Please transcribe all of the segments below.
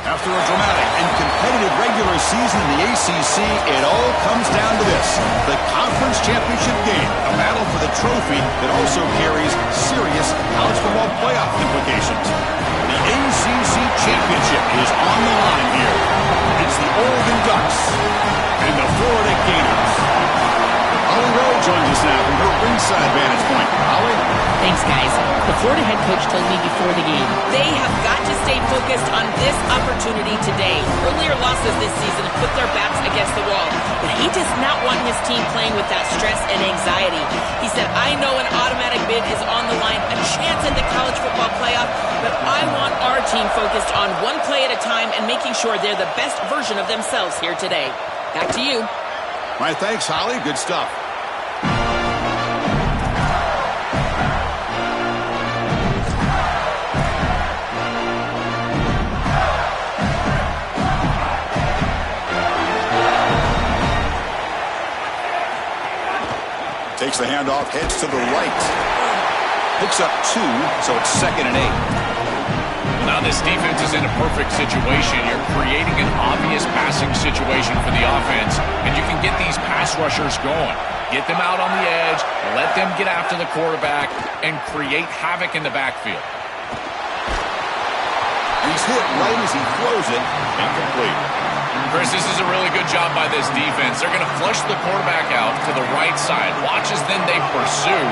After a dramatic and competitive regular season in the ACC, it all comes down to this: the conference championship game, a battle for the trophy that also carries serious college football playoff implications. The ACC championship is on the line here. It's the Oregon Ducks and the Florida Gators. Holly Rowe joins us now from her ringside vantage point. Holly? Thanks, guys. The Florida head coach told me before the game, they have got to stay focused on this opportunity today. Earlier losses this season have put their backs against the wall, but he does not want his team playing with that stress and anxiety. He said, I know an automatic bid is on the line, a chance at the college football playoff, but I want our team focused on one play at a time and making sure they're the best version of themselves here today. Back to you. All right, thanks, Holly. Good stuff. Takes the handoff, heads to the right. Picks up 2, so it's 2nd and 8. Now this defense is in a perfect situation. You're creating an obvious passing situation for the offense, and you can get these pass rushers going. Get them out on the edge, let them get after the quarterback, and create havoc in the backfield. He's hit right as he throws it, incomplete. Chris, this is a really good job by this defense. They're going to flush the quarterback out to the right side. Watch as then they pursue.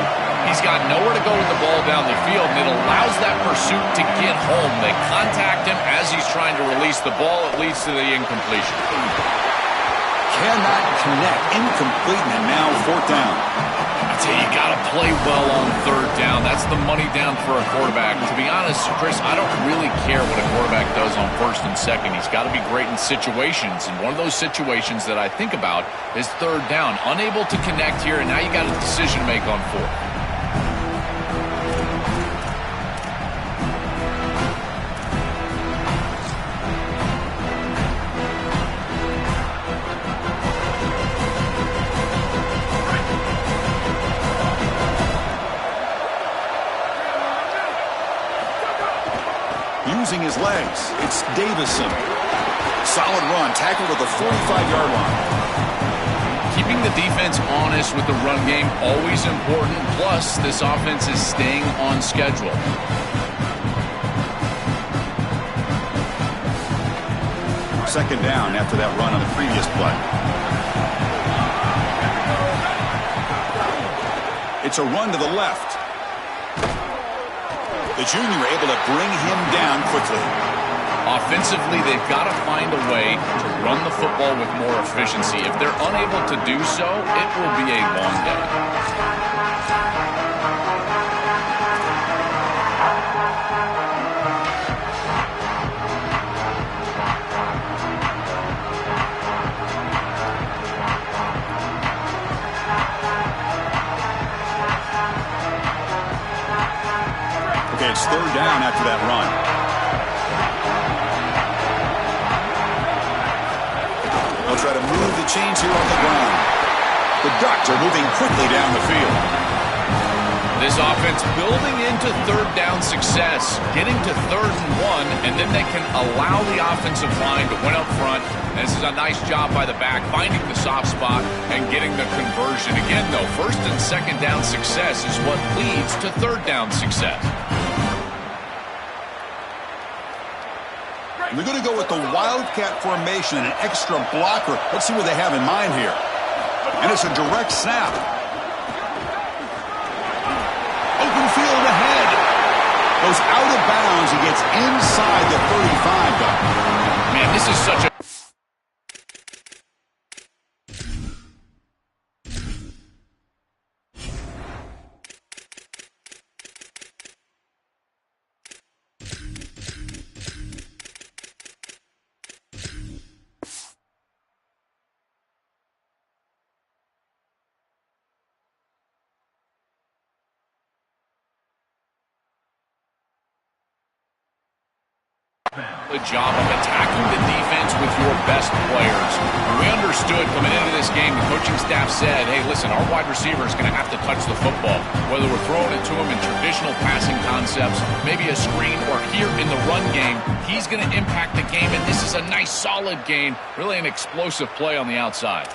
He's got nowhere to go with the ball down the field, and it allows that pursuit to get home. They contact him as he's trying to release the ball. It leads to the incompletion. Cannot connect. Incomplete, and now 4th down. I tell you, you got to play well on 3rd down. That's the money down for a quarterback. To be honest, Chris, I don't really care what a quarterback does on 1st and 2nd. He's got to be great in situations, and one of those situations that I think about is 3rd down. Unable to connect here, and now you got a decision to make on 4th. Using his legs, it's Davison. Solid run, tackled at the 45-yard line. Keeping the defense honest with the run game, always important. Plus, this offense is staying on schedule. Second down after that run on the previous play. It's a run to the left. The junior able to bring him down quickly. Offensively, they've got to find a way to run the football with more efficiency. If they're unable to do so, it will be a long day. Okay, it's 3rd down after that run. They'll try to move the chains here on the ground. The Ducks are moving quickly down the field. This offense building into 3rd down success, getting to 3rd and 1, and then they can allow the offensive line to win up front. And this is a nice job by the back, finding the soft spot and getting the conversion. Again, though, 1st and 2nd down success is what leads to 3rd down success. They're going to go with the Wildcat formation and an extra blocker. Let's see what they have in mind here. And it's a direct snap. Open field ahead. Goes out of bounds. He gets inside the 35, though. Man, this is such a... Good job of attacking the defense with your best players. We understood coming into this game, the coaching staff said, hey, listen, our wide receiver is going to have to touch the football. Whether we're throwing it to him in traditional passing concepts, maybe a screen, or here in the run game, he's going to impact the game, and this is a nice, solid gain, really an explosive play on the outside.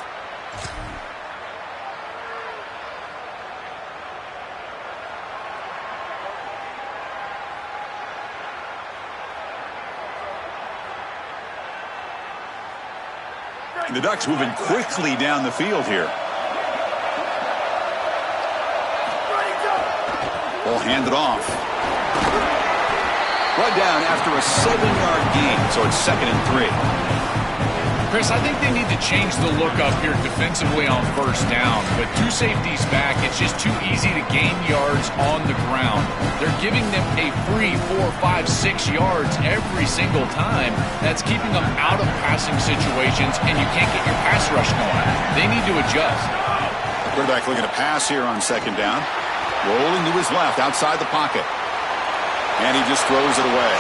The Ducks moving quickly down the field here. Ball handed off. Brought down after a 7-yard gain, so it's 2nd and 3. Chris, I think they need to change the look up here defensively on 1st down. But 2 safeties back, it's just too easy to gain yards on the ground. They're giving them a free 4, 5, 6 yards every single time. That's keeping them out of passing situations, and you can't get your pass rush going. They need to adjust. Quarterback looking to pass here on 2nd down. Rolling to his left, outside the pocket. And he just throws it away.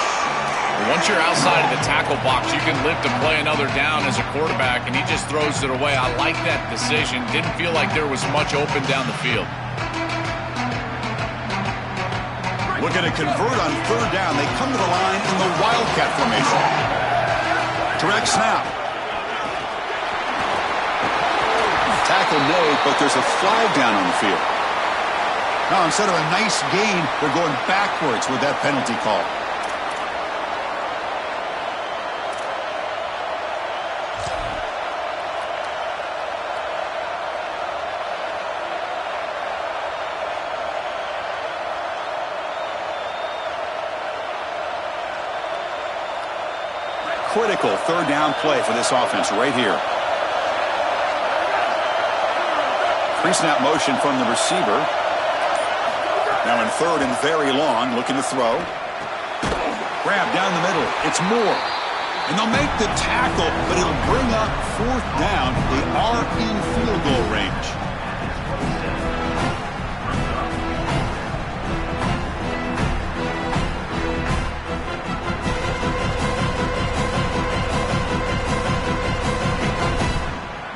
Once you're outside of the tackle box, you can live to play another down as a quarterback, and he just throws it away. I like that decision. Didn't feel like there was much open down the field. Looking to convert on 3rd down. They come to the line in the Wildcat formation. Direct snap. Tackle made, but there's a flag down on the field. Now, instead of a nice gain, they're going backwards with that penalty call. Critical 3rd down play for this offense right here. Pre-snap motion from the receiver. Now in 3rd and very long, looking to throw. Grab down the middle. It's Moore. And they'll make the tackle, but it'll bring up 4th down. They are in field goal range.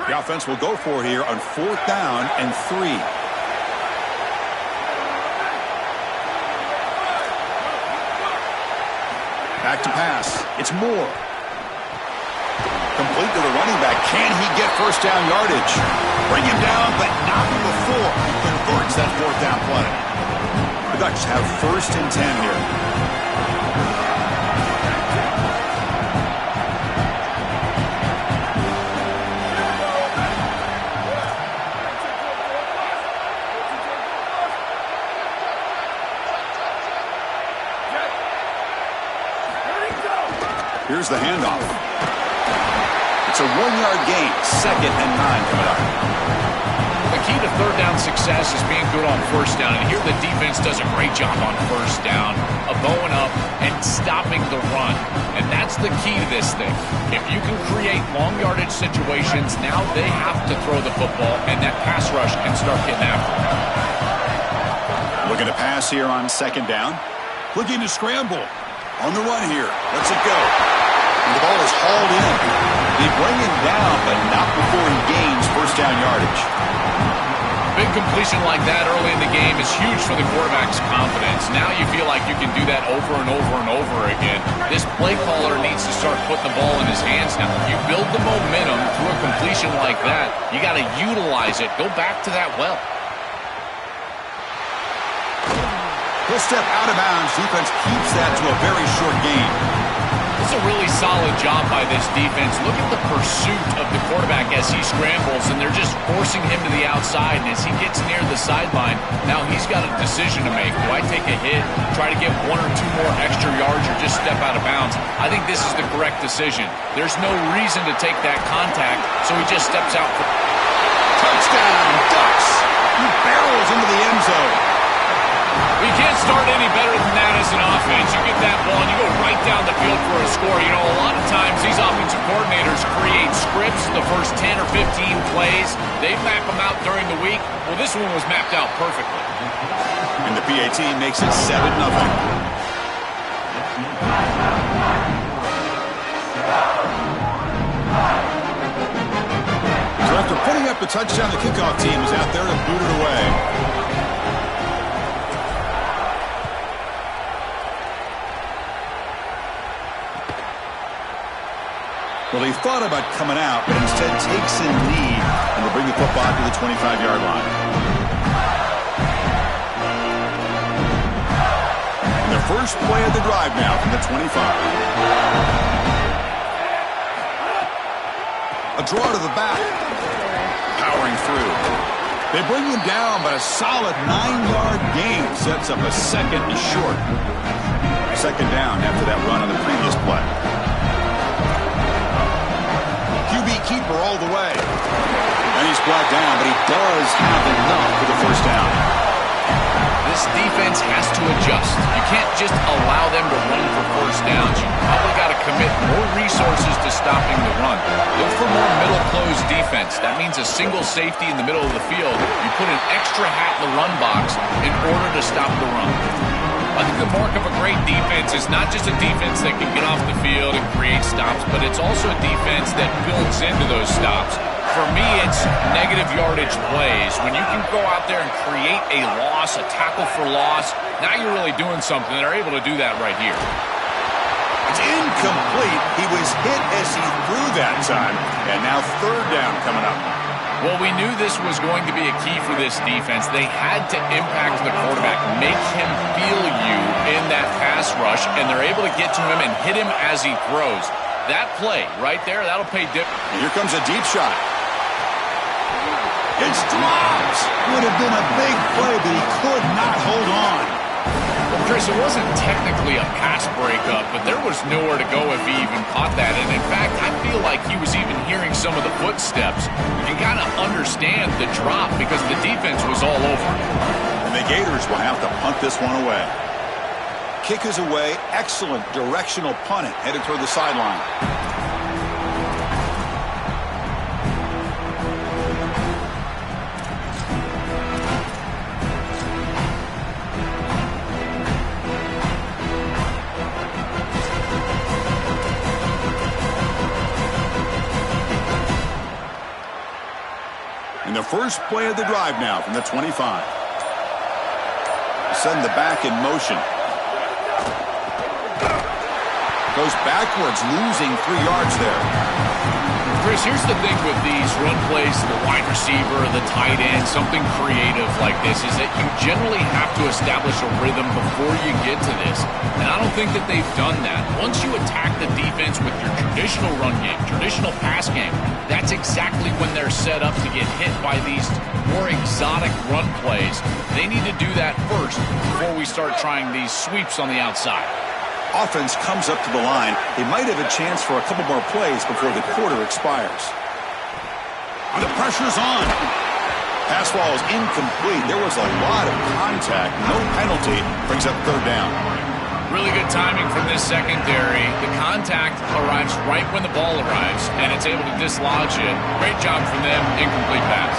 The offense will go for it here on 4th down and 3. Back to pass. It's Moore. Complete to the running back. Can he get 1st down yardage? Bring him down, but not before he converts that 4th down play. The Ducks have 1st and 10 here. Here's the handoff. It's a 1-yard gain. 2nd and 9 coming up. The key to 3rd down success is being good on 1st down. And here the defense does a great job on 1st down of going up and stopping the run. And that's the key to this thing. If you can create long yardage situations, now they have to throw the football, and that pass rush can start getting after it. Looking to pass here on 2nd down. Looking to scramble. On the run here. Lets it go. And the ball is hauled in. They bring him down, but not before he gains 1st down yardage. Big completion like that early in the game is huge for the quarterback's confidence. Now you feel like you can do that over and over and over again. This play caller needs to start putting the ball in his hands now. You build the momentum through a completion like that. You got to utilize it. Go back to that well. He'll step out of bounds. Defense keeps that to a very short gain. It's a really solid job by this defense. Look at the pursuit of the quarterback as he scrambles, and they're just forcing him to the outside. And as he gets near the sideline, now he's got a decision to make. Do I take a hit, try to get 1 or 2 more extra yards, or just step out of bounds? I think this is the correct decision. There's no reason to take that contact, so he just steps out. Touchdown, Ducks! He barrels into the end zone. You can't start any better than that as an offense. You get that ball and you go right down the field for a score. You know, a lot of times these offensive coordinators create scripts the first 10 or 15 plays. They map them out during the week. Well, this one was mapped out perfectly. And the PAT makes it 7-0. up a touchdown. The kickoff team is out there to boot it away. Well, he thought about coming out, but instead takes in lead and will bring the football to the 25-yard line. And the first play of the drive now from the 25. A draw to the back. Powering through. They bring him down, but a solid 9-yard gain sets up a second and short. Second down after that run on the previous play. QB keeper all the way. And he's brought down, but he does have enough for the first down. This defense has to adjust. You can't just allow them to run for first downs. You probably got to commit more resources to stopping the run. Look for more middle close defense. That means a single safety in the middle of the field. You put an extra hat in the run box in order to stop the run. I think the mark of a great defense is not just a defense that can get off the field and create stops, but it's also a defense that builds into those stops. For me, it's negative yardage plays. When you can go out there and create a loss, a tackle for loss, now you're really doing something. They're able to do that right here. It's incomplete. He was hit as he threw that time, and now third down coming up. Well, we knew this was going to be a key for this defense. They had to impact the quarterback, make him feel you in that pass rush, and they're able to get to him and hit him as he throws. That play right there, that'll pay dip. And here comes a deep shot. It's dropped. Would have been a big play, but he could not hold on. Well, Chris, it wasn't technically a pass breakup, but there was nowhere to go if he even caught that. And in fact, I feel like he was even hearing some of the footsteps. You can kind of understand the drop because the defense was all over. And the Gators will have to punt this one away. Kick is away. Excellent directional punt it headed toward the sideline. And the first play of the drive now from the 25. Send the back in motion. Goes backwards, losing 3 yards there. Chris, here's the thing with these run plays, the wide receiver, the tight end, something creative like this, is that you generally have to establish a rhythm before you get to this. And I don't think that they've done that. Once you attack the defense with your traditional run game, traditional pass game, that's exactly when they're set up to get hit by these more exotic run plays. They need to do that first before we start trying these sweeps on the outside. Offense comes up to the line. They might have a chance for a couple more plays before the quarter expires. And the pressure's on. Pass ball is incomplete. There was a lot of contact. No penalty. Brings up third down. Really good timing from this secondary. The contact arrives right when the ball arrives, and it's able to dislodge it. Great job from them. Incomplete pass.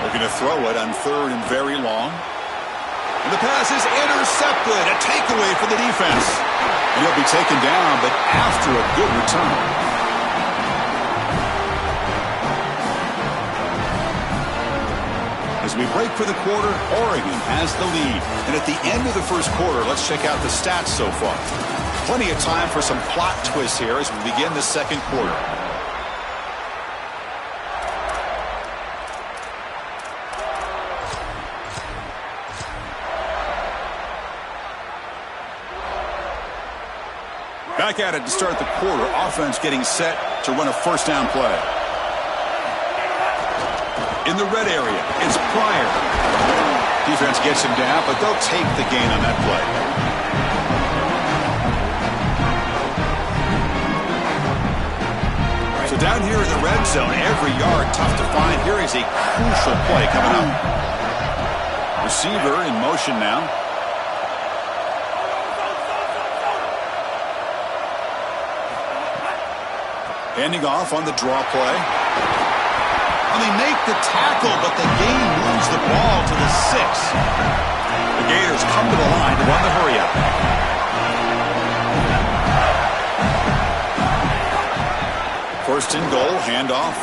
Looking to throw it on third and very long. And the pass is intercepted. A takeaway for the defense. And he'll be taken down, but after a good return. As we break for the quarter, Oregon has the lead. And at the end of the first quarter, let's check out the stats so far. Plenty of time for some plot twists here as we begin the second quarter. Back at it to start the quarter. Offense getting set to run a first down play. In the red area, it's Pryor. Defense gets him down, but they'll take the gain on that play. So down here in the red zone, every yard tough to find. Here is a crucial play coming up. Receiver in motion now. Handing off on the draw play. And they make the tackle, but the gain moves the ball to the 6. The Gators come to the line to run the hurry-up. First and goal, handoff.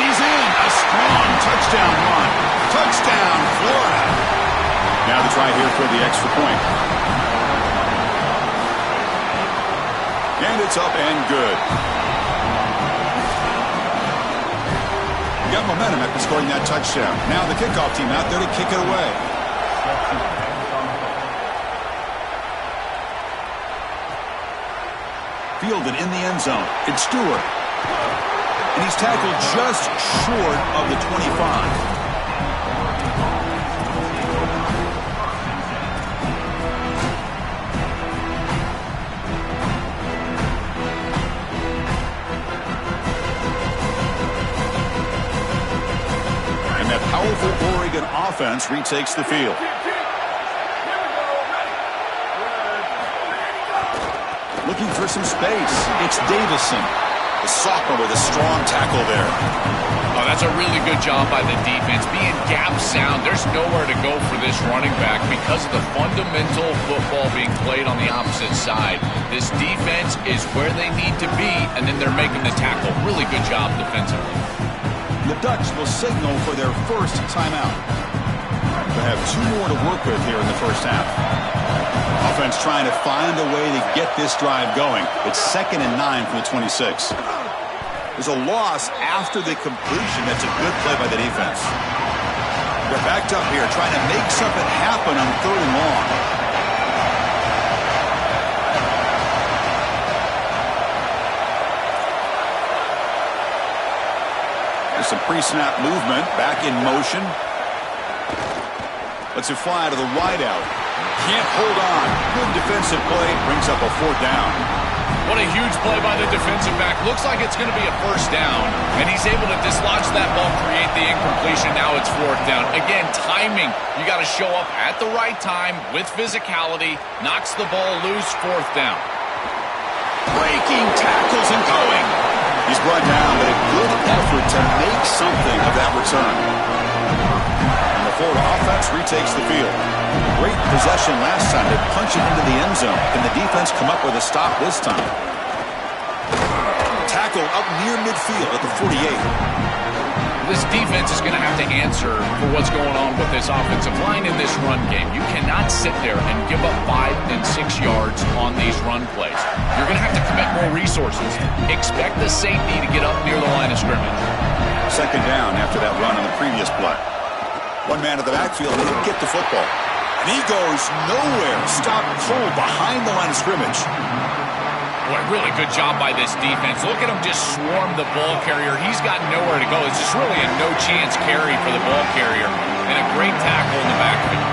he's in. A strong touchdown run. Touchdown, Florida. Now the try here for the extra point. And it's up and good. Got momentum after scoring that touchdown. Now the kickoff team out there to kick it away. Fielded in the end zone. It's Stewart. And he's tackled just short of the 25. Powerful Oregon offense retakes the field. Looking for some space. It's Davison. The sophomore with a strong tackle there. Oh, that's a really good job by the defense. Being gap sound, there's nowhere to go for this running back because of the fundamental football being played on the opposite side. This defense is where they need to be, and then they're making the tackle. Really good job defensively. The Ducks will signal for their first timeout. They have 2 more to work with here in the first half. Offense trying to find a way to get this drive going. It's 2nd and 9 from the 26. There's a loss after the completion. That's a good play by the defense. They're backed up here trying to make something happen on 3rd and long. Some pre-snap movement, back in motion. Lets it fly to the wideout. Can't hold on. Good defensive play. Brings up a 4th down. What a huge play by the defensive back. Looks like it's going to be a 1st down. And he's able to dislodge that ball, create the incompletion. Now it's 4th down. Again, timing. You got to show up at the right time with physicality. Knocks the ball loose, 4th down. Breaking tackles and going. He's brought down, but a good effort to make something of that return. And the Florida offense retakes the field. Great possession last time. They punch it into the end zone. Can the defense come up with a stop this time? Tackle up near midfield at the 48. This defense is going to have to answer for what's going on with this offensive line in this run game. You cannot sit there and give up 5 and 6 yards on these run plays. You're going to have to commit more resources. Expect the safety to get up near the line of scrimmage. 2nd down after that run on the previous play. One man at the backfield didn't get the football. And he goes nowhere. Stop cold behind the line of scrimmage. Boy, really good job by this defense. Look at him just swarm the ball carrier. He's got nowhere to go. It's just really a no-chance carry for the ball carrier. And a great tackle in the backfield.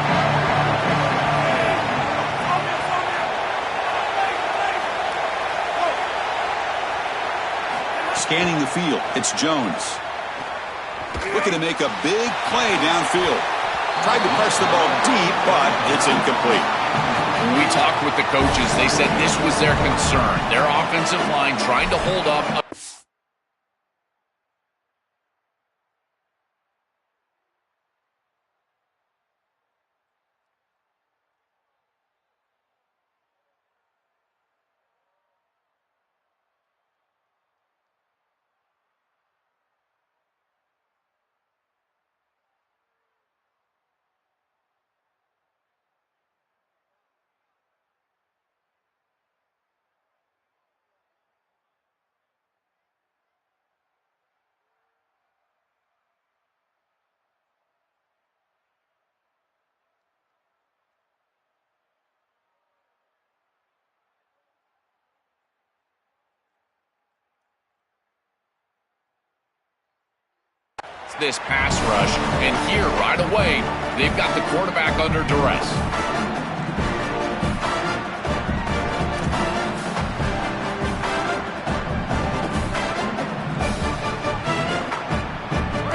Scanning the field, it's Jones. Looking to make a big play downfield. Tried to press the ball deep, but it's incomplete. When we talked with the coaches, they said this was their concern. Their offensive line trying to hold up. This pass rush, and here right away they've got the quarterback under duress.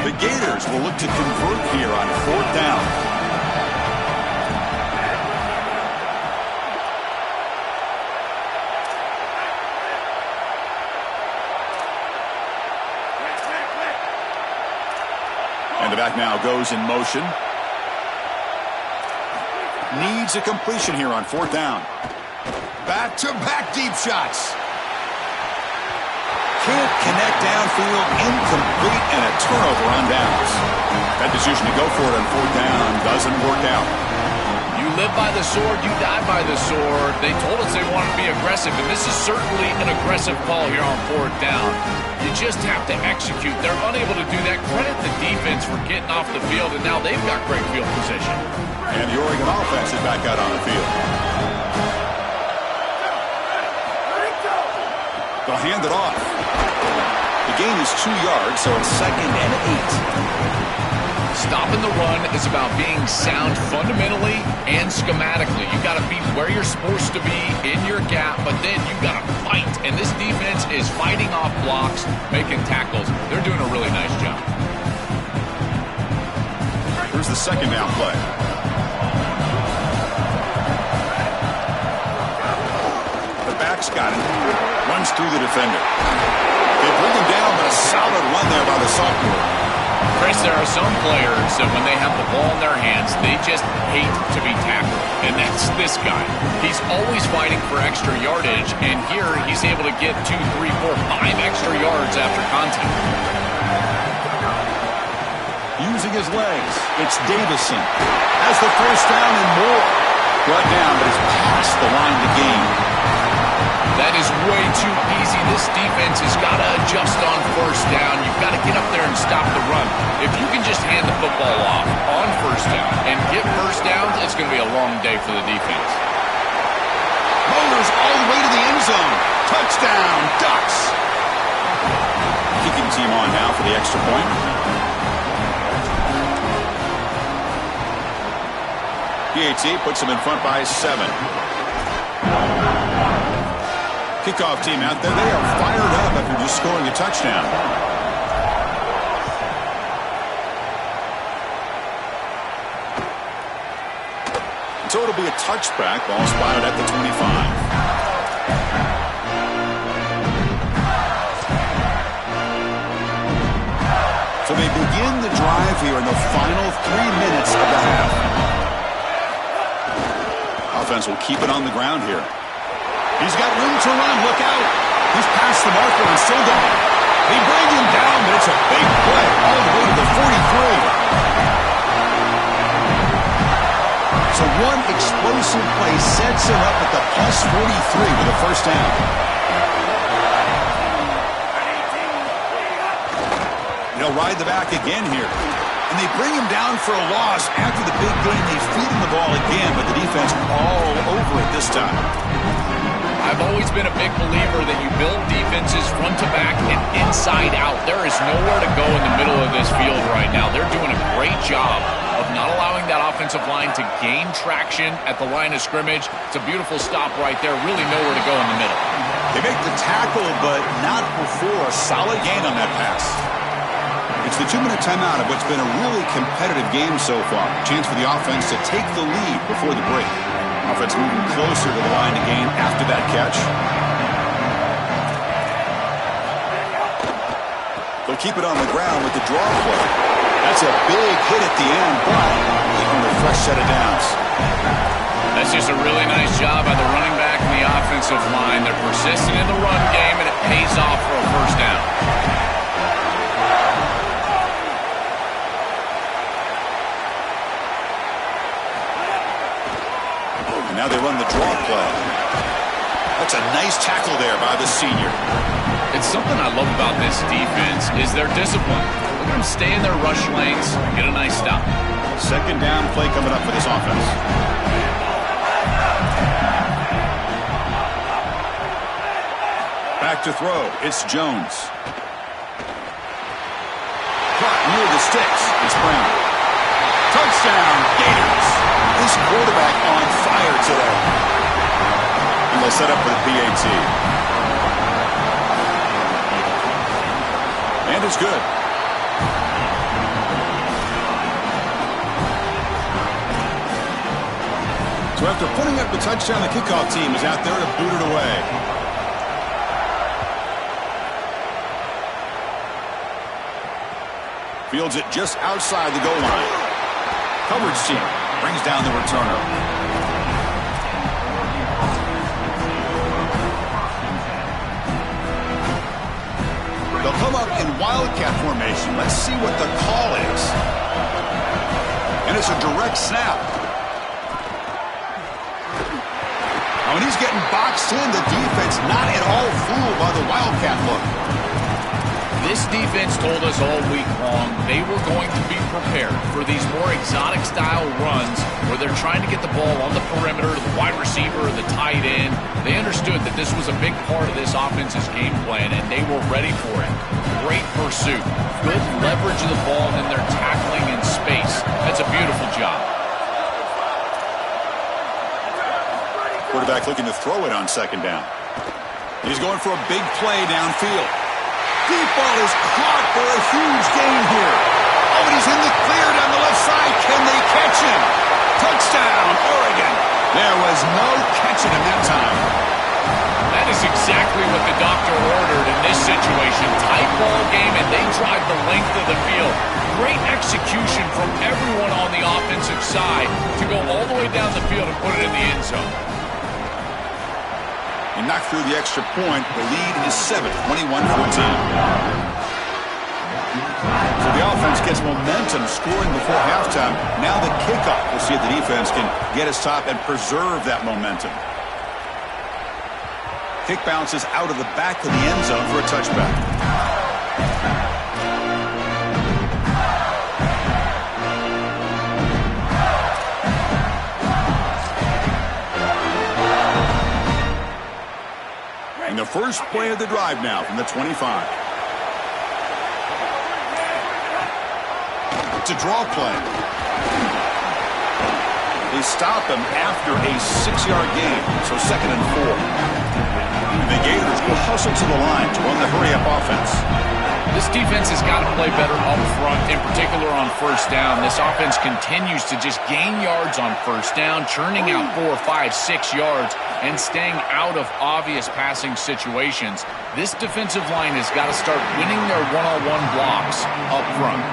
The Gators will look to convert here on 4th down. And the back now goes in motion. Needs a completion here on 4th down. Back-to-back deep shots. Can't connect downfield, incomplete, and a turnover on downs. That decision to go for it on 4th down doesn't work out. You live by the sword, you die by the sword. They told us they wanted to be aggressive, and this is certainly an aggressive call here on 4th down. You just have to execute. They're unable to do that. Credit the defense for getting off the field, and now they've got great field position. And the Oregon offense is back out on the field. They'll hand it off. The gain is 2 yards, so it's 2nd and 8. Stopping the run is about being sound fundamentally and schematically. You got to be where you're supposed to be in your gap, but then you got to fight. And this defense is fighting off blocks, making tackles. They're doing a really nice job. Here's the 2nd down play. The back's got it. Runs through the defender. They bring him down, but a solid run there by the sophomore. Chris, there are some players that when they have the ball in their hands, they just hate to be tackled. And that's this guy. He's always fighting for extra yardage, and here he's able to get 2, 3, 4, 5 extra yards after contact. Using his legs, it's Davison. Has the 1st down and more. Brought down, but it's past the line to gain. That is way too easy. This defense has got to adjust on 1st down. You've got to get up there and stop the run. If you can just hand the football off on 1st down and get 1st downs, it's going to be a long day for the defense. Motors all the way to the end zone. Touchdown, Ducks. Kicking team on now for the extra point. PAT puts them in front by 7. Kickoff team out there. They are fired up after just scoring a touchdown. So it'll be a touchback. Ball spotted at the 25. So they begin the drive here in the final 3 minutes of the half. Offense will keep it on the ground here. He's got room to run. Look out. He's past the marker and still going. They bring him down, but it's a big play all the way to the 43. So one explosive play sets him up at the plus 43 with a 1st down. They'll ride the back again here. And they bring him down for a loss. After the big gain, they feed him the ball again, but the defense all over it this time. I've always been a big believer that you build defenses front to back and inside out. There is nowhere to go in the middle of this field right now. They're doing a great job of not allowing that offensive line to gain traction at the line of scrimmage. It's a beautiful stop right there. Really nowhere to go in the middle. They make the tackle, but not before a solid gain on that pass. It's the 2-minute timeout of what's been a really competitive game so far. Chance for the offense to take the lead before the break. Offense moving closer to the line to gain after that catch. They'll keep it on the ground with the draw play. That's a big hit at the end, but even with a fresh set of downs. That's just a really nice job by the running back and the offensive line. They're persistent in the run game, and it pays off for a 1st down. Now they run the draw play. That's a nice tackle there by the senior. It's something I love about this defense is their discipline. Look at them stay in their rush lanes, get a nice stop. 2nd down play coming up for this offense. Back to throw. It's Jones. Caught near the sticks. It's Brown. Touchdown, Gators. This quarterback on fire today. And they'll set up for the PAT. And it's good. So after putting up the touchdown, the kickoff team is out there to boot it away. Fields it just outside the goal line. Coverage team brings down the returner. in Wildcat formation. Let's see what the call is. And it's a direct snap. When he's getting boxed in, the defense not at all fooled by the Wildcat look. This defense told us all week long they were going to be prepared for these more exotic style runs where they're trying to get the ball on the perimeter, the wide receiver, the tight end. They understood that this was a big part of this offense's game plan, and they were ready for it. Great pursuit, good leverage of the ball, and then they're tackling in space. That's a beautiful job. Quarterback looking to throw it on second down. He's going for a big play downfield. Deep ball is caught for a huge gain here. Oh, and he's in the clear down the left side. Can they catch him? Touchdown, Oregon. There was no catching him that time. That is exactly what the doctor ordered in this situation. Tight ball game, and they drive the length of the field. Great execution from everyone on the offensive side to go all the way down the field and put it in the end zone. He knocked through the extra point. The lead is 7, 21-14. So the offense gets momentum scoring before halftime. Now the kickoff. We'll see if the defense can get his top and preserve that momentum. Kick bounces out of the back of the end zone for a touchback. The first play of the drive now from the 25. It's a draw play. They stop him after a 6-yard gain, so 2nd and 4. The Gators will hustle to the line to run the hurry-up offense. This defense has got to play better up front, in particular on first down. This offense continues to just gain yards on first down, churning out 4, 5, 6 yards, and staying out of obvious passing situations. This defensive line has got to start winning their one-on-one blocks up front.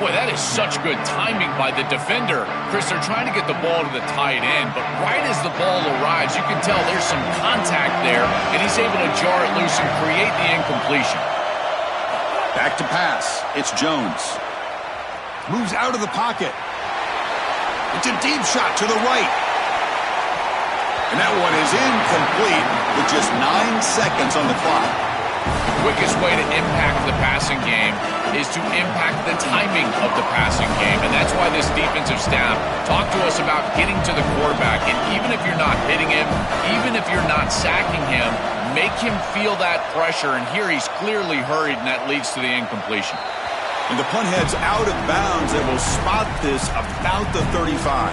Boy, that is such good timing by the defender. Chris, they're trying to get the ball to the tight end, but right as the ball arrives, you can tell there's some contact there, and he's able to jar it loose and create the incompletion. Back to pass. It's Jones. Moves out of the pocket. It's a deep shot to the right. And that one is incomplete with just 9 seconds on the clock. The quickest way to impact the passing game is to impact the timing of the passing game. And that's why this defensive staff talked to us about getting to the quarterback. And even if you're not hitting him, even if you're not sacking him, make him feel that pressure. And here he's clearly hurried, and that leads to the incompletion. And the punt heads out of bounds. They will spot this about the 35.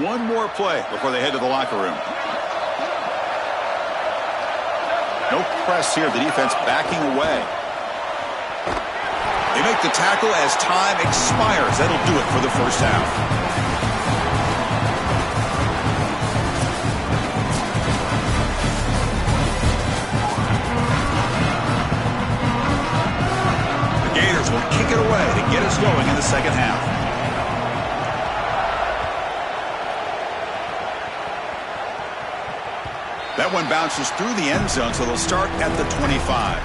One more play before they head to the locker room. No press here. The defense backing away. They make the tackle as time expires. That'll do it for the first half. The Gators will kick it away to get us going in the second half. That one bounces through the end zone, so they'll start at the 25.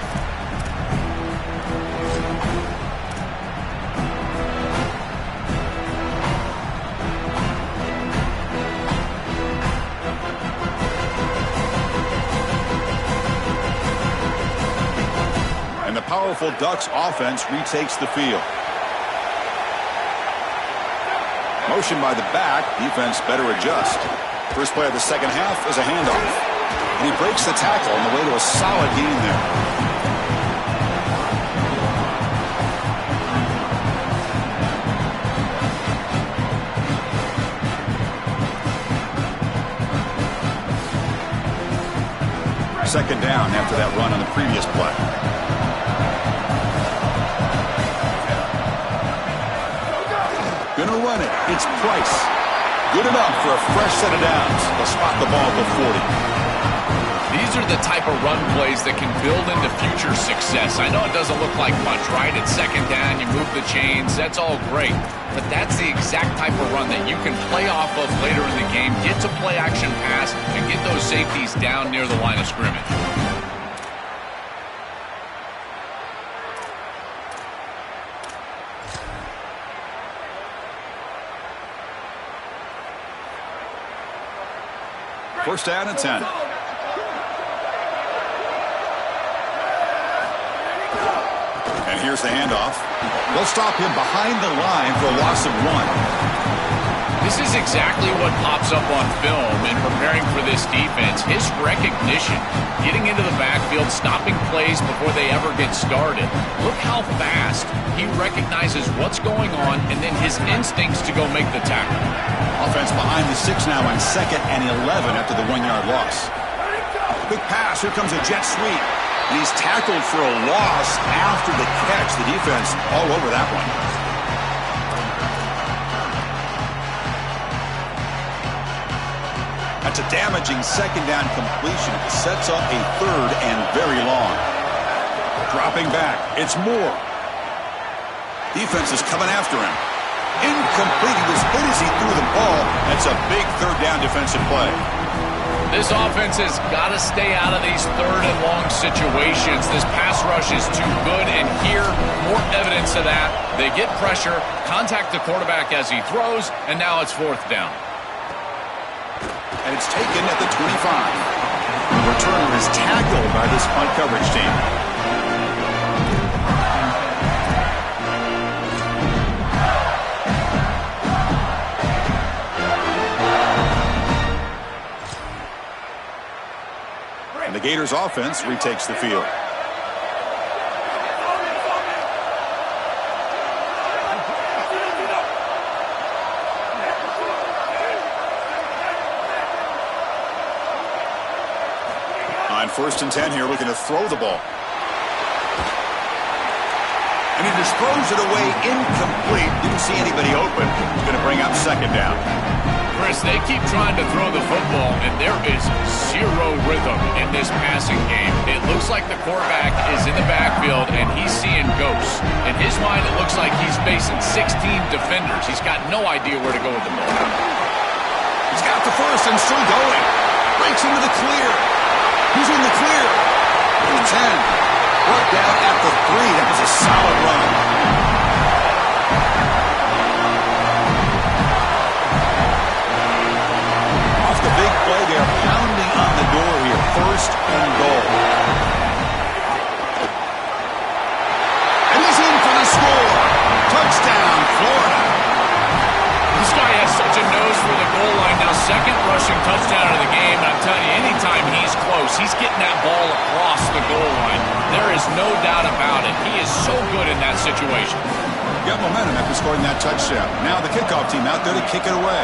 And the powerful Ducks offense retakes the field. Motion by the back. Defense better adjust. First play of the second half is a handoff. And he breaks the tackle on the way to a solid gain there. Second down after that run on the previous play. Gonna run it. It's Price. Good enough for a fresh set of downs. They'll spot the ball at the 40. These are the type of run plays that can build into future success. I know it doesn't look like much, right? It's second down, you move the chains, that's all great. But that's the exact type of run that you can play off of later in the game, get to play action pass, and get those safeties down near the line of scrimmage. First down and 10. And here's the handoff. They'll stop him behind the line for a loss of 1. This is exactly what pops up on film in preparing for this defense. His recognition, getting into the backfield, stopping plays before they ever get started. Look how fast he recognizes what's going on and then his instincts to go make the tackle. Offense behind the 6 now on 2nd and 11 after the 1-yard loss. Quick pass. Here comes a jet sweep. And he's tackled for a loss after the catch. The defense all over that one. That's a damaging second down completion. It sets up a 3rd and very long. Dropping back. It's Moore. Defense is coming after him. Incomplete. He was hit as he threw the ball. That's a big 3rd down defensive play. This offense has got to stay out of these 3rd and long situations. This pass rush is too good, and here, more evidence of that. They get pressure, contact the quarterback as he throws, and now it's 4th down. And it's taken at the 25. The returner is tackled by this punt coverage team. And the Gators offense retakes the field. On 1st and 10 here, looking to throw the ball. And he just throws it away incomplete. Didn't see anybody open. He's going to bring up 2nd down. Chris, they keep trying to throw the football, and there is zero rhythm in this passing game. It looks like the quarterback is in the backfield, and he's seeing ghosts. In his mind, it looks like he's facing 16 defenders. He's got no idea where to go with the ball. He's got the 1st and still going. Breaks into the clear. He's in the clear. The 10. Brought down at the 3. That was a solid run. Off the big play, they're pounding on the door here. 1st and goal. And he's in for the score. Touchdown, Florida. This guy has such a nose for the goal line. Now, 2nd rushing touchdown of the game. And I'm telling you, anytime he's close, he's getting that ball across the goal line. There is no doubt about it. He is so good in that situation. Got momentum after scoring that touchdown. Now the kickoff team out there to kick it away.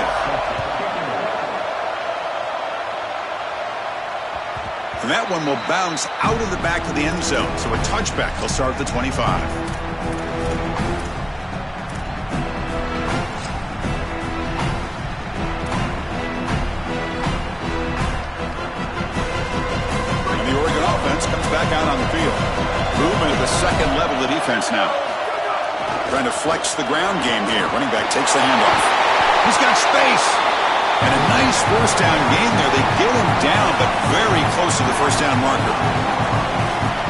And that one will bounce out of the back of the end zone. So a touchback will start at the 25. Comes back out on the field. Movement at the 2nd level of the defense now. Trying to flex the ground game here. Running back takes the handoff. He's got space. And a nice 1st down gain there. They get him down, but very close to the 1st down marker.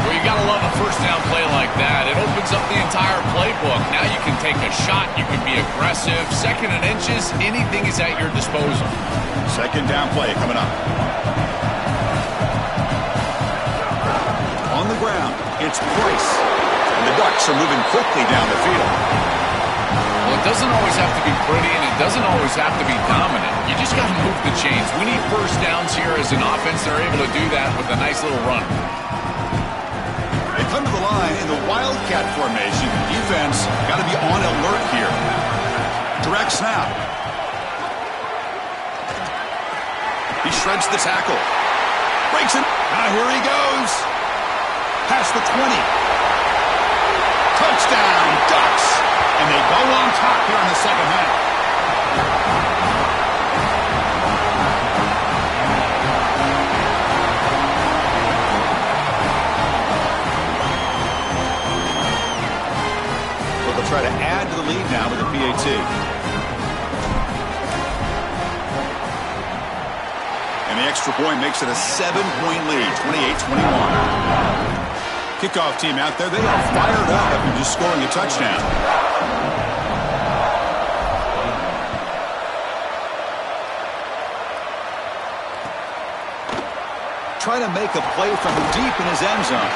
Well, you got to love a 1st down play like that. It opens up the entire playbook. Now you can take a shot. You can be aggressive. 2nd and inches. Anything is at your disposal. 2nd down play coming up. On the ground, it's Price. And the Ducks are moving quickly down the field. Well, it doesn't always have to be pretty, and it doesn't always have to be dominant. You just got to move the chains. We need 1st downs here as an offense. They're able to do that with a nice little run. They come to the line in the Wildcat formation. Defense got to be on alert here. Direct snap. He shreds the tackle. Breaks it. Now here he goes. Past the 20. Touchdown, Ducks. And they go on top here in the 2nd half. add to the lead now with a PAT. And the extra point makes it a 7-point lead, 28-21. Kickoff team out there, they are fired up after just scoring a touchdown. Try to make a play from deep in his end zone.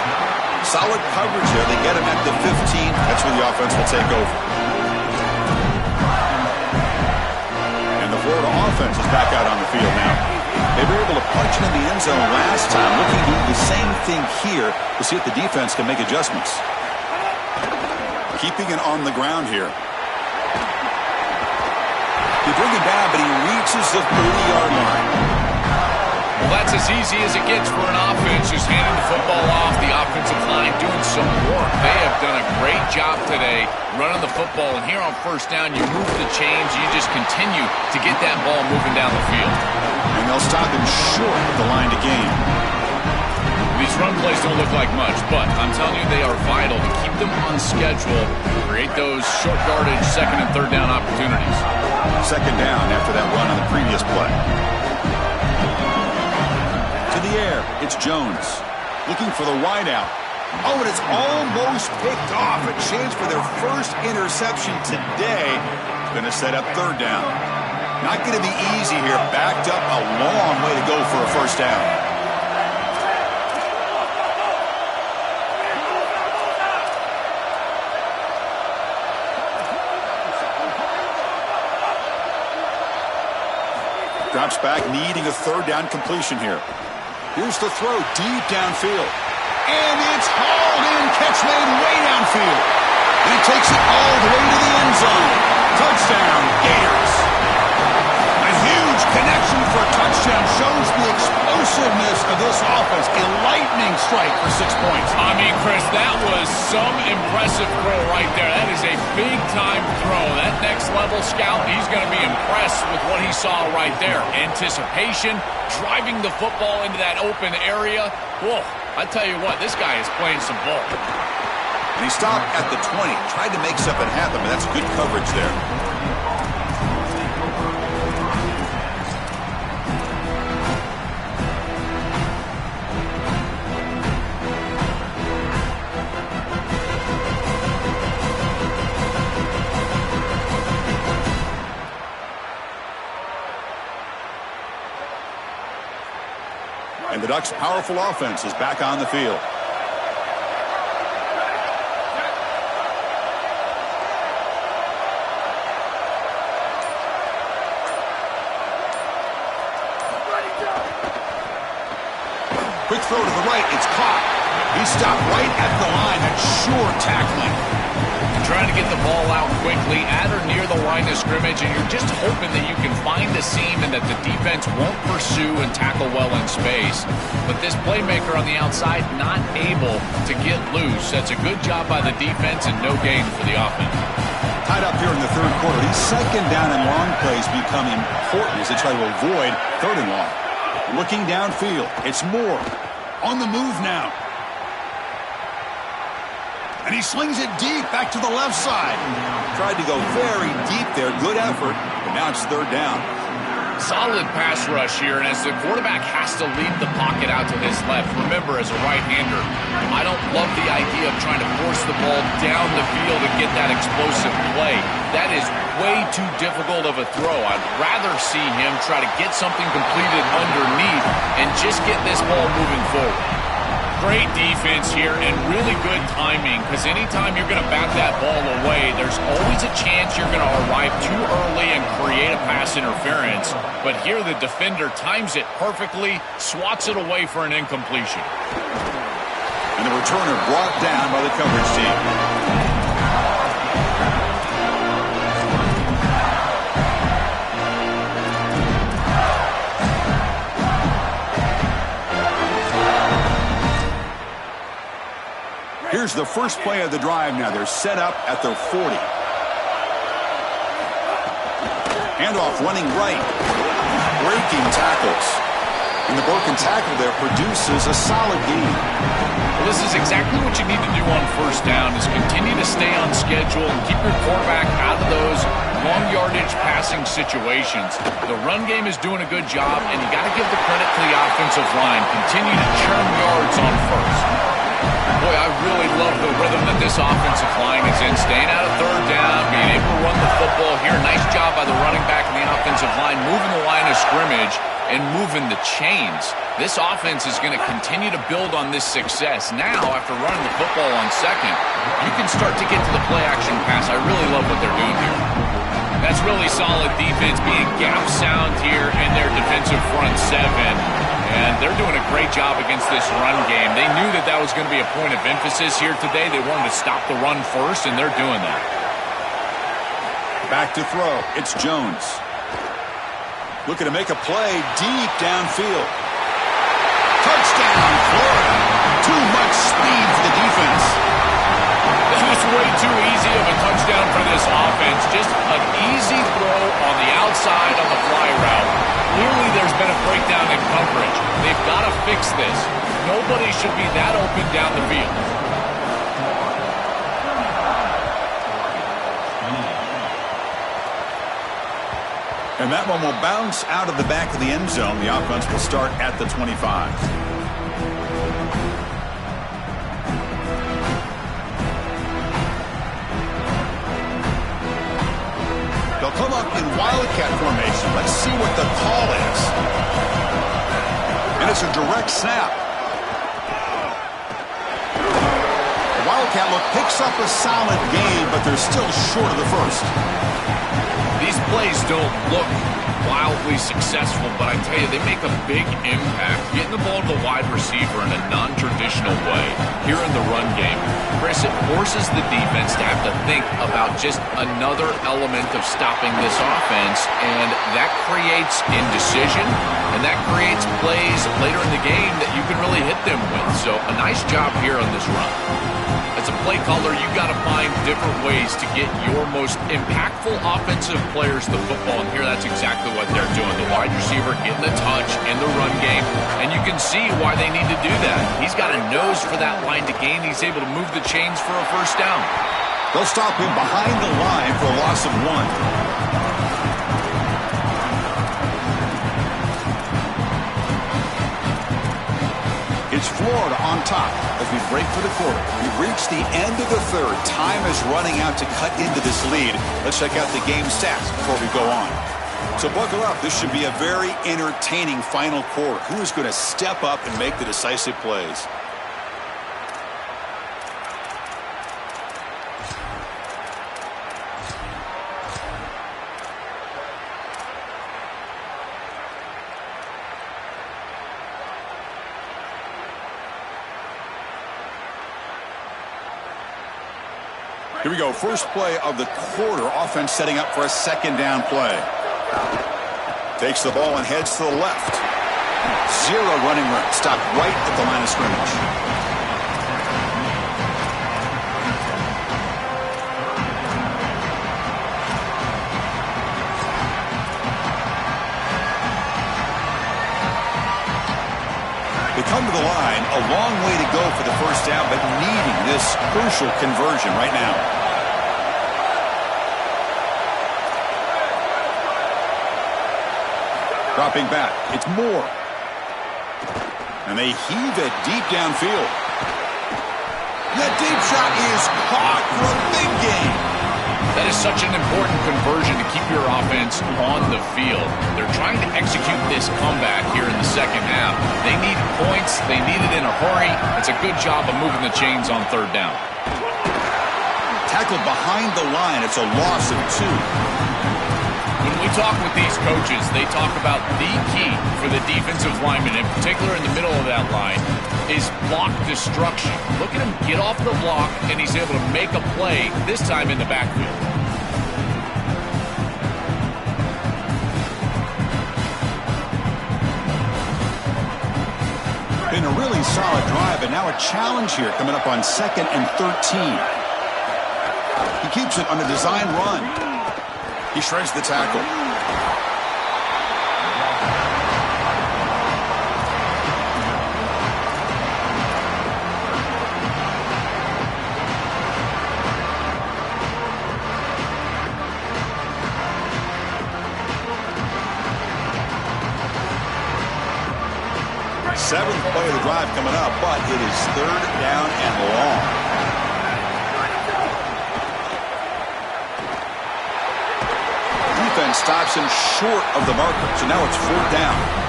Solid coverage there. They get him at the 15. That's where the offense will take over. And the Florida offense is back out on the field now. They were able to punch it in the end zone last time. Looking to do the same thing here to see if the defense can make adjustments. Keeping it on the ground here. They bring it down, but he reaches the 30-yard line. Well, that's as easy as it gets for an offense, just handing the football off. The offensive line doing some work. They have done a great job today running the football. And here on first down, you move the chains. You just continue to get that ball moving down the field. And they'll stop him short of the line to gain. These run plays don't look like much, but I'm telling you, they are vital to keep them on schedule, create those short yardage second and third down opportunities. Second down after that run on the previous play. To the air, it's Jones looking for the wideout. Oh, and it's almost picked off. A chance for their first interception today. Going to set up third down. Not going to be easy here. Backed up, a long way to go for a first down. Drops back, needing a third down completion here. Here's the throw deep downfield. And it's hauled in. Catch made way downfield. And he takes it all the way to the end zone. Touchdown, Gators. A huge connection for a touchdown shows the explosiveness of this offense. A lightning strike for 6 points. I mean, Chris, that was some impressive throw right there. That is a big-time throw. That next-level scout, he's going to be impressed with what he saw right there. Anticipation, driving the football into that open area. Whoa, I tell you what, this guy is playing some ball. And he stopped at the 20, tried to make something happen, but that's good coverage there. And the Ducks' powerful offense is back on the field. Quick throw to the right. It's caught. He stopped right at the line. That's sure tackling. Trying to get the ball out quickly at or near the line of scrimmage, and you're just hoping that you can find a seam and that the defense won't pursue and tackle well in space. But this playmaker on the outside not able to get loose. That's a good job by the defense and no gain for the offense. Tied up here in the third quarter. These second down and long plays become important as they try to avoid third and long. Looking downfield. It's Moore on the move now. And he slings it deep back to the left side. Tried to go very deep there. Good effort. But now it's third down. Solid pass rush here, and as the quarterback has to lead the pocket out to his left, remember, as a right-hander, I don't love the idea of trying to force the ball down the field and get that explosive play. That is way too difficult of a throw. I'd rather see him try to get something completed underneath and just get this ball moving forward. Great defense here and really good timing, because anytime you're going to bat that ball away, there's always a chance you're going to arrive too early and create a pass interference. But here the defender times it perfectly, swats it away for an incompletion. And the returner brought down by the coverage team. Here's the first play of the drive now. They're set up at their 40. Handoff running right. Breaking tackles. And the broken tackle there produces a solid gain. Well, this is exactly what you need to do on first down, is continue to stay on schedule and keep your quarterback out of those long yardage passing situations. The run game is doing a good job, and you got to give the credit to the offensive line. Continue to churn yards on first. Boy, I really love the rhythm that this offensive line is in. Staying out of third down, being able to run the football here. Nice job by the running back and the offensive line, moving the line of scrimmage and moving the chains. This offense is going to continue to build on this success. Now, after running the football on second, you can start to get to the play-action pass. I really love what they're doing here. That's really solid defense, being gap sound here in their defensive front seven. And they're doing a great job against this run game. They knew that that was going to be a point of emphasis here today. They wanted to stop the run first, and they're doing that. Back to throw. It's Jones. Looking to make a play deep downfield. Touchdown, Florida. Too much speed for the defense. This was way too easy of a touchdown for this offense. Just an easy throw on the outside on the fly route. Clearly there's been a breakdown in coverage. They've got to fix this. Nobody should be that open down the field. And that one will bounce out of the back of the end zone. The offense will start at the 25. They'll come up in Wildcat formation. Let's see what the call is. And it's a direct snap. The Wildcat look picks up a solid gain, but they're still short of the first. These plays don't look wildly successful, but I tell you, they make a big impact. Getting the ball to the wide receiver in a non-traditional way here in the run game. Chris, it forces the defense to have to think about just another element of stopping this offense, and that creates indecision, and that creates plays later in the game that you can really hit them with. So a nice job here on this run. As a play caller, you've got to find different ways to get your most impactful offensive players the football, and here that's exactly what they're doing. The wide receiver getting the touch in the run game, and you can see why they need to do that. He's got a nose for that line to gain. He's able to move the chains for a first down. They'll stop him behind the line for a loss of 1. It's Florida on top as we break for the quarter. We've reached the end of the third. Time is running out to cut into this lead. Let's check out the game stats before we go on. So buckle up. This should be a very entertaining final quarter. Who is going to step up and make the decisive plays? Here we go. First play of the quarter. Offense setting up for a second down play. Takes the ball and heads to the left. Zero running room. Stopped right at the line of scrimmage. They come to the line, a long way to go for the first down, but needing this crucial conversion right now. Dropping back, it's Moore. And they heave it deep downfield. That deep shot is caught for a big gain. That is such an important conversion to keep your offense on the field. They're trying to execute this comeback here in the second half. They need points. They need it in a hurry. It's a good job of moving the chains on third down. Tackled behind the line. It's a loss of 2. When we talk with these coaches, they talk about the key for the defensive lineman, in particular in the middle of that line, is block destruction. Look at him get off the block, and he's able to make a play, this time in the backfield. Been a really solid drive, and now a challenge here coming up on 2nd and 13. He keeps it on a design run. He shreds the tackle. seventh play of the drive coming up, but it is third down and long. Defense stops him short of the marker, so now it's fourth down.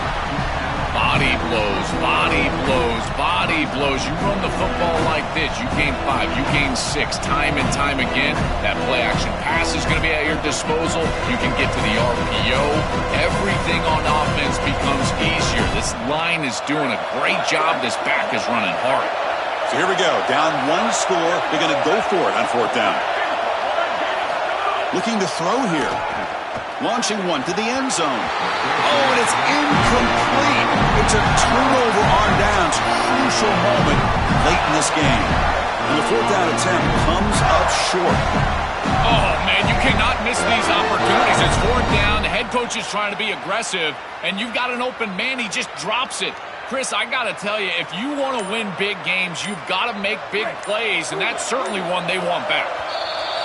Body blows, body blows, body blows. You run the football like this, you gain 5, you gain 6, time and time again. That play action pass is going to be at your disposal. You can get to the RPO. Everything on offense becomes easier. This line is doing a great job. This back is running hard. So here we go. Down one score. They're going to go for it on fourth down. Looking to throw here. Launching one to the end zone. Oh, and it's incomplete. It's a turnover on downs. Crucial moment late in this game. And the fourth down attempt comes up short. Oh, man, you cannot miss these opportunities. It's fourth down. The head coach is trying to be aggressive, and you've got an open man. He just drops it. Chris, I got to tell you, if you want to win big games, you've got to make big plays, and that's certainly one they want back.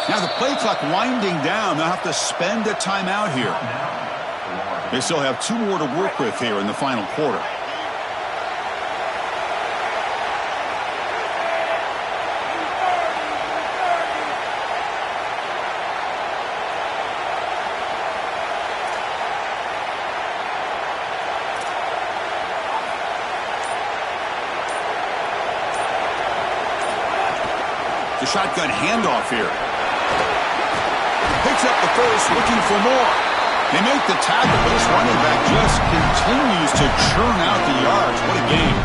Now the play clock winding down. They'll have to spend a timeout here. They still have 2 more to work with here in the final quarter. The shotgun handoff here. Picks up the first, looking for more. They make the tackle, but this running back just continues to churn out the yards. What a game.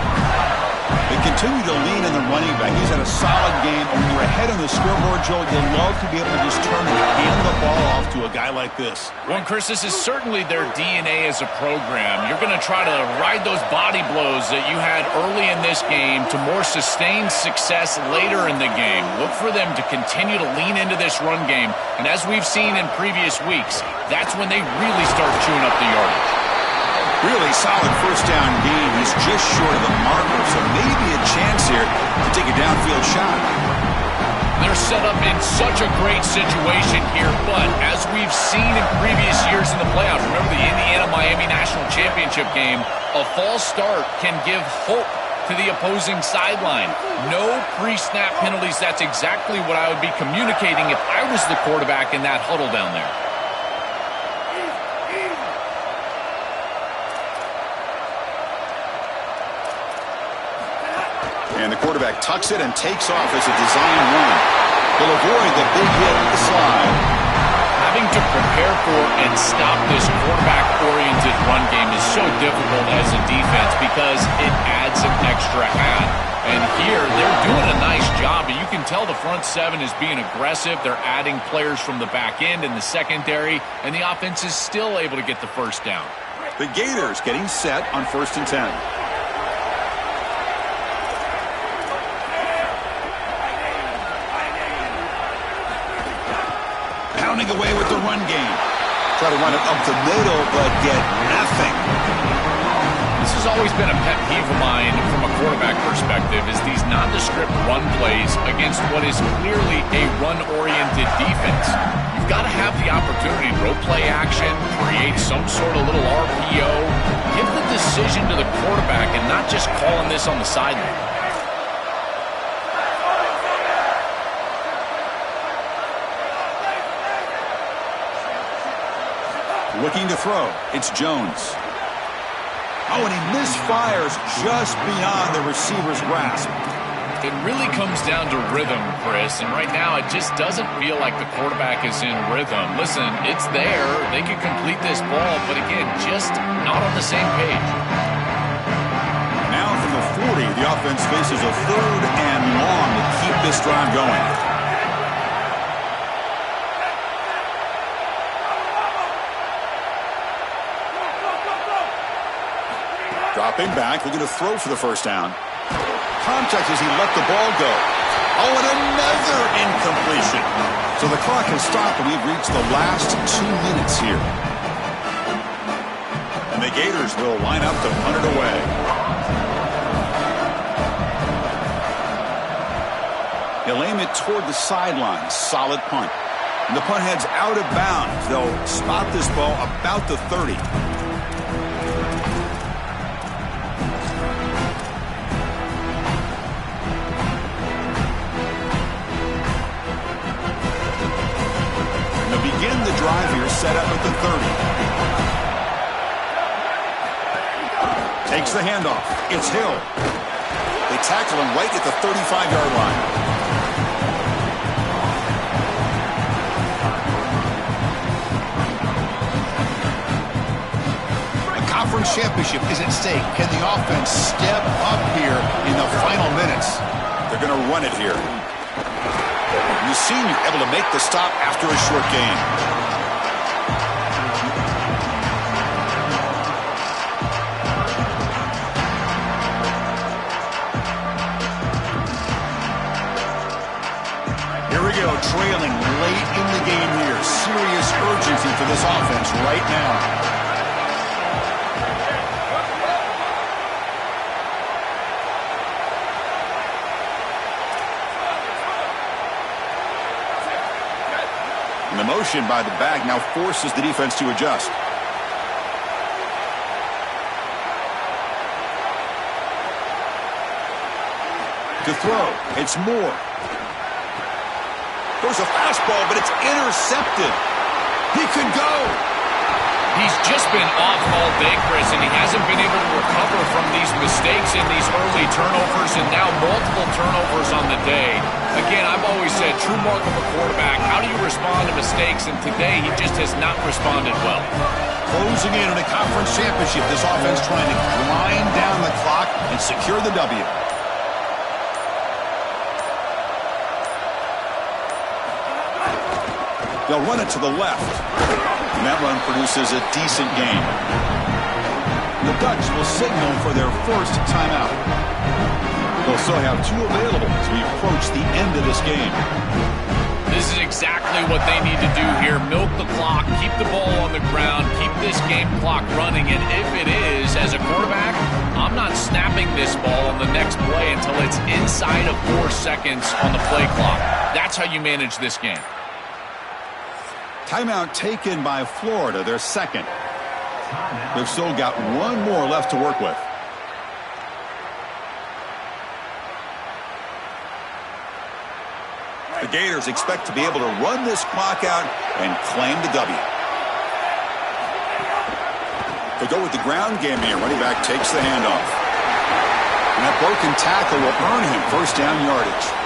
They continue to lean on the running back. He's had a solid game. And when you're ahead on the scoreboard, Joel, you'll love to be able to just turn and hand the ball off to a guy like this. Well, Chris, this is certainly their DNA as a program. You're going to try to ride those body blows that you had early in this game to more sustained success later in the game. Look for them to continue to lean into this run game. And as we've seen in previous weeks, that's when they really start chewing up the yardage. Really solid first down game. He's just short of the marker, so maybe a chance here to take a downfield shot. They're set up in such a great situation here, but as we've seen in previous years in the playoffs, remember the Indiana-Miami National Championship game, a false start can give hope to the opposing sideline. No pre-snap penalties. That's exactly what I would be communicating if I was the quarterback in that huddle down there. And the quarterback tucks it and takes off as a design run. He'll avoid the big hit with the slide. Having to prepare for and stop this quarterback-oriented run game is so difficult as a defense because it adds an extra hat. And here, they're doing a nice job. You can tell the front seven is being aggressive. They're adding players from the back end in the secondary, and the offense is still able to get the first down. The Gators getting set on 1st and 10. Pounding away with the run game. Try to run it up the middle, but get nothing. This has always been a pet peeve of mine from a quarterback perspective is these nondescript run plays against what is clearly a run-oriented defense. You've got to have the opportunity to throw play action, create some sort of little RPO. Give the decision to the quarterback and not just calling this on the sideline. Looking to throw. It's Jones. Oh, and he misfires just beyond the receiver's grasp. It really comes down to rhythm, Chris, and right now it just doesn't feel like the quarterback is in rhythm. Listen, it's there. They can complete this ball, but again, just not on the same page. Now from the 40, the offense faces a 3rd and long to keep this drive going. Dropping back, looking to throw for the first down. Contact as he let the ball go. Oh, and another incompletion. So the clock has stopped, and we've reached the last 2 minutes here. And the Gators will line up to punt it away. He'll aim it toward the sideline. Solid punt. And the punt heads out of bounds. They'll spot this ball about the 30. set up at the 30. Takes the handoff. It's Hill. They tackle him right at the 35-yard line. The conference championship is at stake. Can the offense step up here in the final minutes? They're going to run it here. The senior able to make the stop after a short gain. Here we go, trailing late in the game here. Serious urgency for this offense right now. The motion by the back now forces the defense to adjust. To throw, it's Moore. There's a fastball, but it's intercepted. He could go. He's just been off all day, Chris, and he hasn't been able to recover from these mistakes in these early turnovers, and now multiple turnovers on the day. Again, I've always said, true mark of a quarterback, how do you respond to mistakes? And today, he just has not responded well. Closing in on a conference championship, this offense trying to grind down the clock and secure the W. They'll run it to the left. And that run produces a decent gain. The Ducks will signal for their first timeout. They'll still have two available as we approach the end of this game. This is exactly what they need to do here. Milk the clock, keep the ball on the ground, keep this game clock running. And if it is, as a quarterback, I'm not snapping this ball on the next play until it's inside of 4 seconds on the play clock. That's how you manage this game. Timeout taken by Florida, their second. They've still got one more left to work with. The Gators expect to be able to run this clock out and claim the W. They go with the ground game here. Running back takes the handoff. And that broken tackle will earn him first down yardage.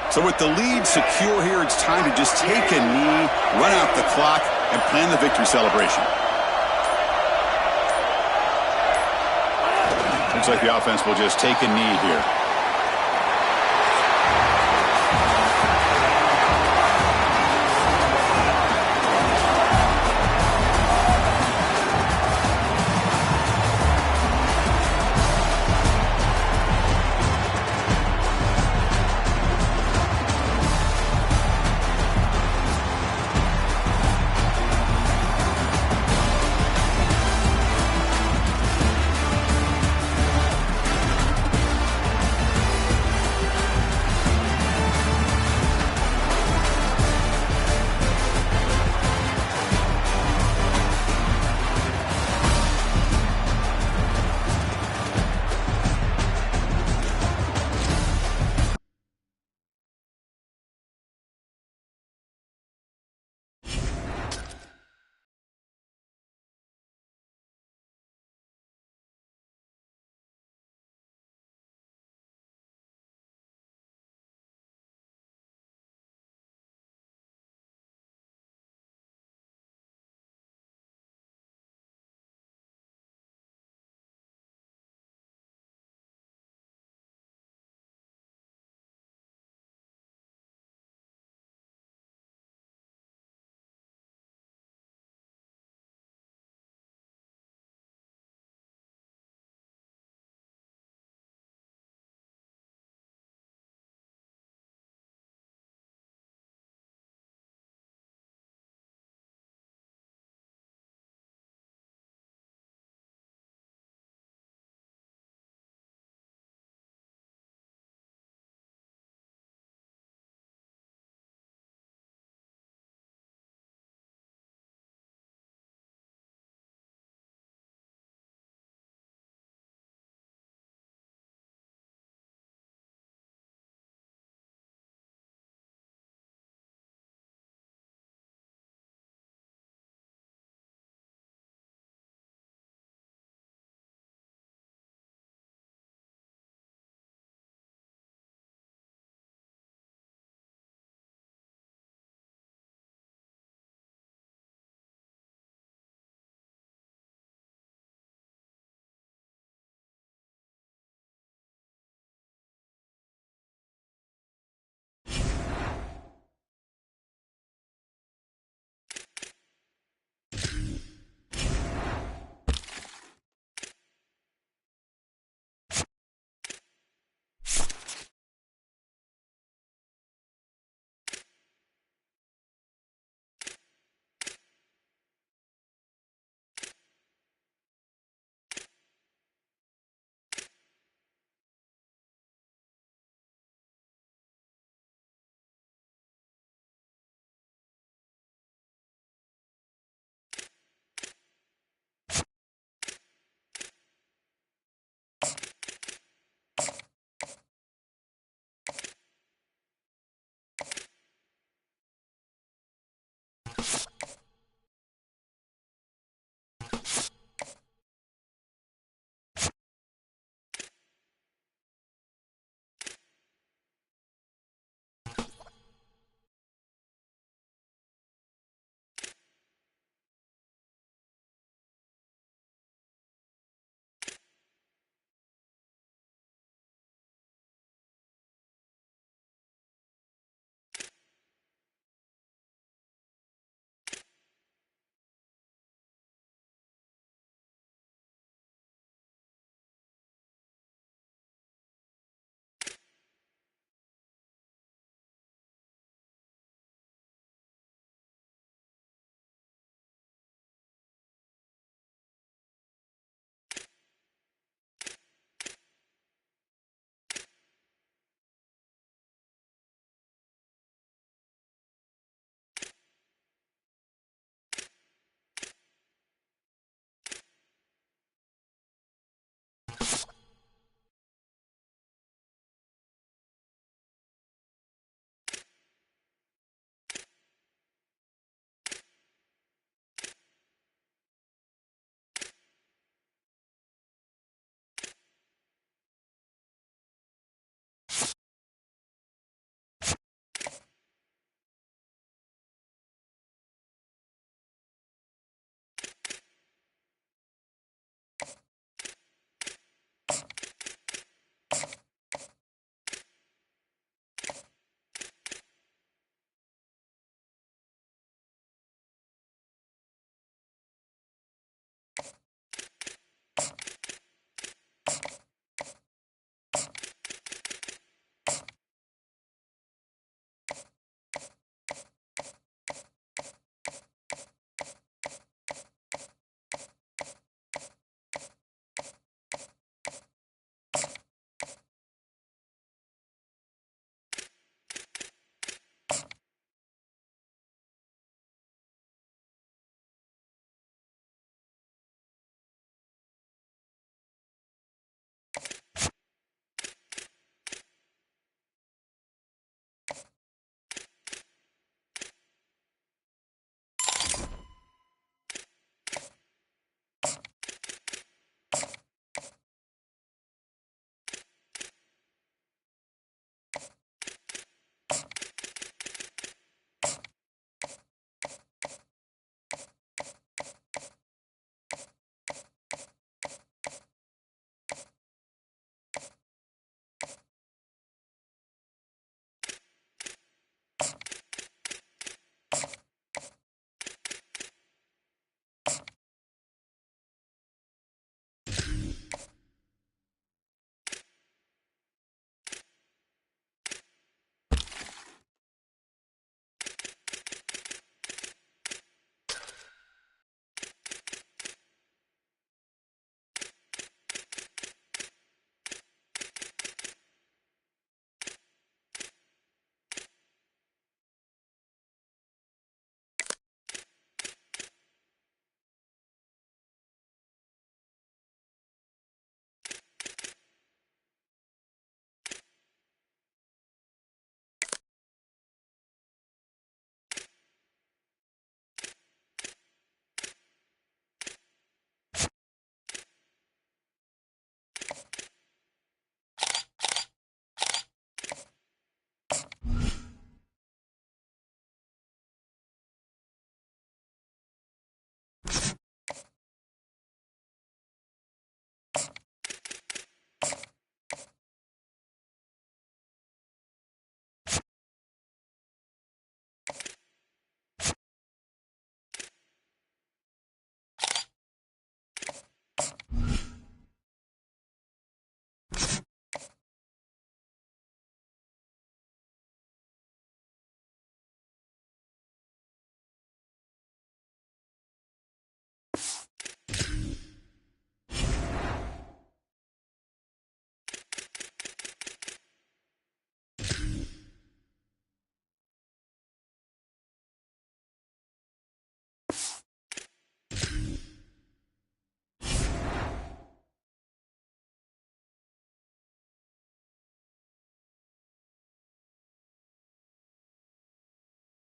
So with the lead secure here, it's time to just take a knee, run out the clock, and plan the victory celebration. Looks like the offense will just take a knee here. it.